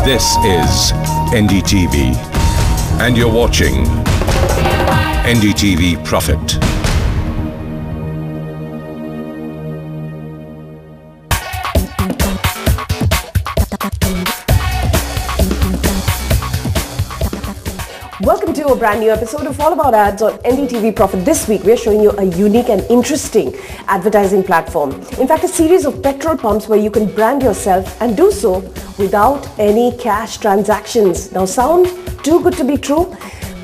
This is NDTV, and you're watching NDTV Profit. Welcome to a brand new episode of All About Ads on NDTV Profit. This week, we're showing you a unique and interesting advertising platform. In fact, a series of petrol pumps where you can brand yourself and do so without any cash transactions. Now, sound too good to be true?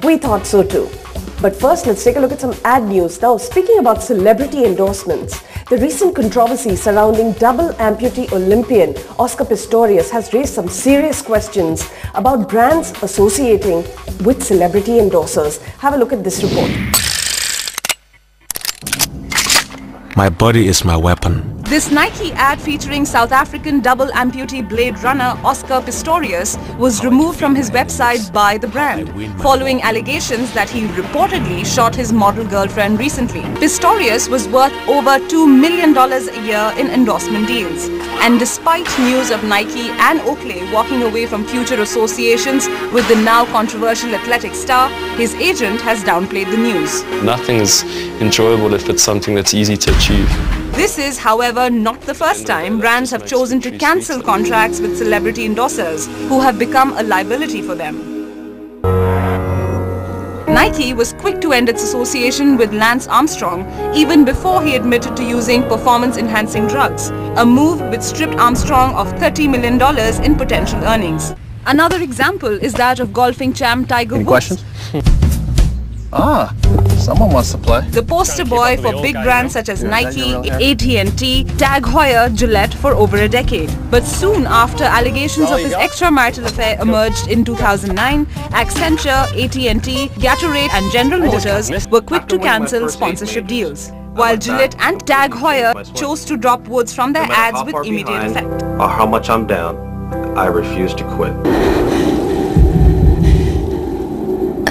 We thought so too. But first, let's take a look at some ad news. Now, speaking about celebrity endorsements, the recent controversy surrounding double amputee Olympian Oscar Pistorius has raised some serious questions about brands associating with celebrity endorsers. Have a look at this report. My body is my weapon. This Nike ad featuring South African double amputee blade runner Oscar Pistorius was removed from his website by the brand, following allegations that he reportedly shot his model girlfriend recently. Pistorius was worth over $2 million a year in endorsement deals. And despite news of Nike and Oakley walking away from future associations with the now controversial athletic star, his agent has downplayed the news. Nothing is enjoyable if it's something that's easy to achieve. This is, however, not the first time brands have chosen to cancel contracts with celebrity endorsers who have become a liability for them. Nike was quick to end its association with Lance Armstrong even before he admitted to using performance-enhancing drugs, a move which stripped Armstrong of $30 million in potential earnings. Another example is that of golfing champ Tiger Woods. Any questions? Someone wants to play. The poster boy for big brands such as Nike, AT&T, Tag Heuer, Gillette for over a decade. But soon after allegations of his extramarital affair emerged in 2009, Accenture, AT&T, Gatorade and General Motors were quick to cancel sponsorship deals, while Gillette and Tag Heuer chose to drop Woods from their ads with immediate effect. Or how much I'm down, I refuse to quit.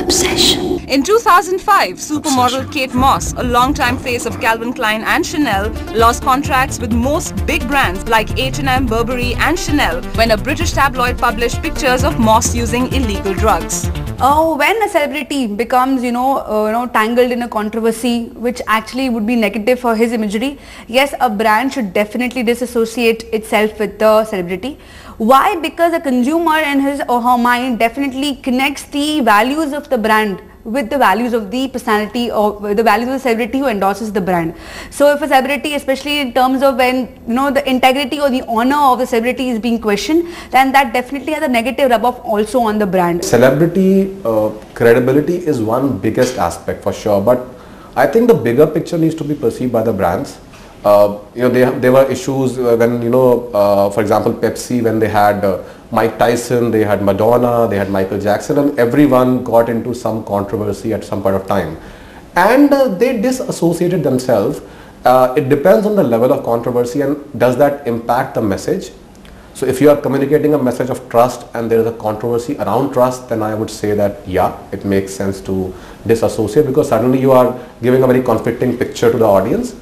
Obsession. In 2005, supermodel Kate Moss, a longtime face of Calvin Klein and Chanel, lost contracts with most big brands like H&M, Burberry and Chanel when a British tabloid published pictures of Moss using illegal drugs. When a celebrity becomes, tangled in a controversy which actually would be negative for his imagery, yes, a brand should definitely disassociate itself with the celebrity. Why? Because a consumer in his or her mind definitely connects the values of the brand with the values of the personality or the values of the celebrity who endorses the brand. So if a celebrity, especially in terms of when the integrity or the honor of the celebrity is being questioned, then that definitely has a negative rub-off also on the brand. Celebrity credibility is one biggest aspect for sure, but I think the bigger picture needs to be perceived by the brands. There were issues when, for example, Pepsi, when they had Mike Tyson, they had Madonna, they had Michael Jackson, and everyone got into some controversy at some point of time. And they disassociated themselves. It depends on the level of controversy and does that impact the message. So if you are communicating a message of trust and there is a controversy around trust, then I would say that, yeah, it makes sense to disassociate because suddenly you are giving a very conflicting picture to the audience.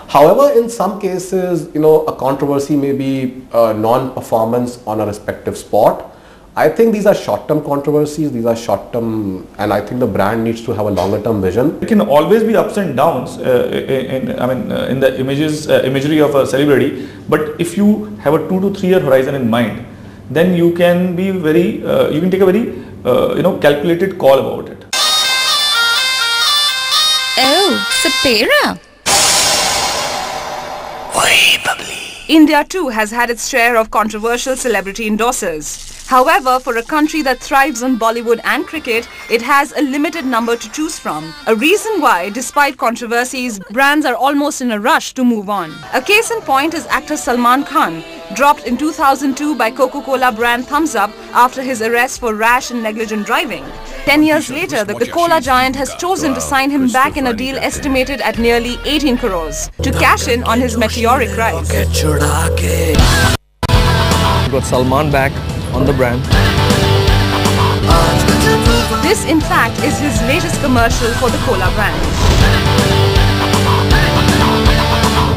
However, in some cases, a controversy may be non-performance on a respective sport. I think these are short-term controversies, these are short-term, and I think the brand needs to have a longer-term vision. It can always be ups and downs in the imagery of a celebrity, but if you have a 2 to 3 year horizon in mind, then you can be you can take a very calculated call about it. Oh, Sapira. India too has had its share of controversial celebrity endorsers. However, for a country that thrives on Bollywood and cricket, it has a limited number to choose from. A reason why, despite controversies, brands are almost in a rush to move on. A case in point is actor Salman Khan, dropped in 2002 by Coca-Cola brand Thumbs Up after his arrest for rash and negligent driving. 10 years later, the Cola giant has chosen to sign him back in a deal estimated at nearly 18 crores to cash in on his meteoric rise. We got Salman back on the brand. This, in fact, is his latest commercial for the Cola brand.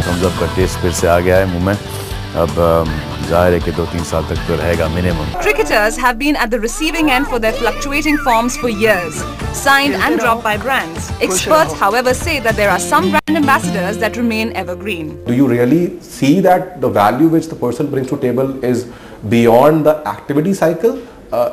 Thumbs Up का test फिर से आ गया है मुंह में. अब जाहिर है कि 2-3 साल तक तो रहेगा minimum. Cricketers have been at the receiving end for their fluctuating forms for years, signed and dropped by brands. Experts, however, say that there are some brand ambassadors that remain evergreen. Do you really see that the value which the person brings to table is beyond the activity cycle?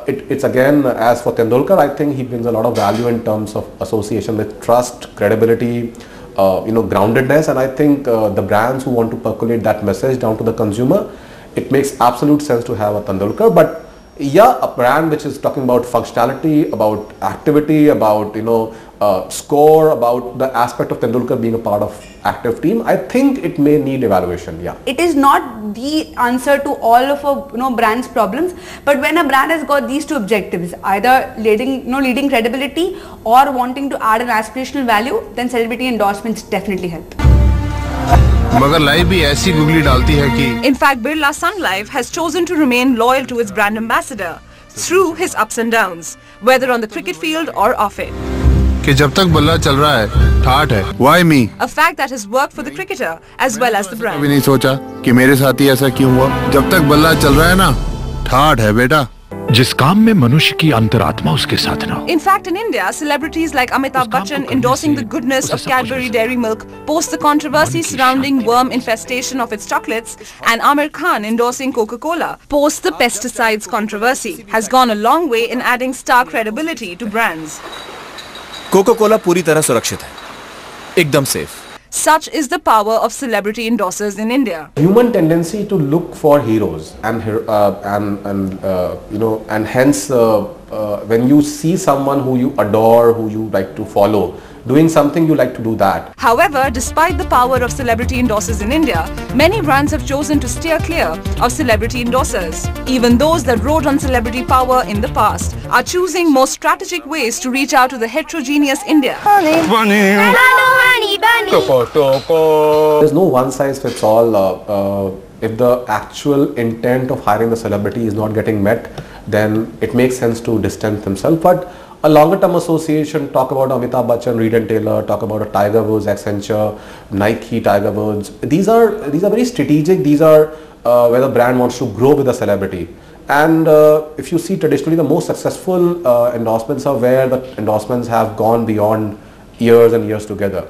It's again, as for Tendulkar, I think he brings a lot of value in terms of association with trust, credibility, groundedness, and I think the brands who want to percolate that message down to the consumer, it makes absolute sense to have a Tendulkar. But yeah, a brand which is talking about functionality, about activity, about score, about the aspect of Tendulkar being a part of active team, I think it may need evaluation. Yeah, it is not the answer to all of a brand's problems, but when a brand has got these two objectives, either leading credibility or wanting to add an aspirational value, then celebrity endorsements definitely help. मगर life भी ऐसी googly डालती है कि In fact, Birla Sun Life has chosen to remain loyal to its brand ambassador through his ups and downs, whether on the cricket field or off it. कि जब तक बल्ला चल रहा है ठाठ है. Why me? A fact that has worked for the cricketer as well as the brand. कभी नहीं सोचा कि मेरे साथ ही ऐसा क्यों हुआ. जब तक बल्ला चल रहा है ना ठाठ है बेटा. जिस काम में मनुष्य की अंतरात्मा उसके साथ ना हो. In fact, in India, celebrities like Amitabh Bachchan endorsing the goodness of Cadbury Dairy Milk post the controversy surrounding worm infestation of its chocolates, and Amir Khan endorsing Coca-Cola post the pesticides controversy has gone a long way in adding star credibility to brands. Coca Cola पूरी तरह सुरक्षित है, एकदम safe. Such is the power of celebrity endorsers in India. Human tendency to look for heroes, and hence when you see someone who you adore, who you like to follow, doing something, you like to do that. However, despite the power of celebrity endorsers in India, many brands have chosen to steer clear of celebrity endorsers. Even those that rode on celebrity power in the past are choosing more strategic ways to reach out to the heterogeneous India. There's no one size fits all. If the actual intent of hiring the celebrity is not getting met, then it makes sense to distance themselves. But a longer term association, talk about Amitabh Bachchan, Reed and Taylor, talk about a Tiger Woods, Accenture, Nike, Tiger Woods. These are very strategic. These are where the brand wants to grow with a celebrity. And if you see traditionally, the most successful endorsements are where the endorsements have gone beyond years and years together.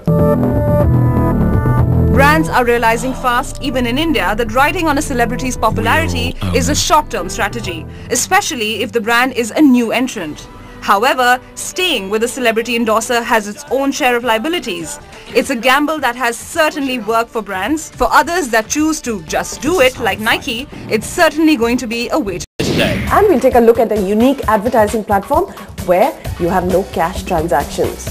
Brands are realizing fast, even in India, that riding on a celebrity's popularity is a short-term strategy, especially if the brand is a new entrant. However, staying with a celebrity endorser has its own share of liabilities. It's a gamble that has certainly worked for brands. For others that choose to just do it, like Nike, it's certainly going to be a wait. And we'll take a look at a unique advertising platform where you have no cash transactions.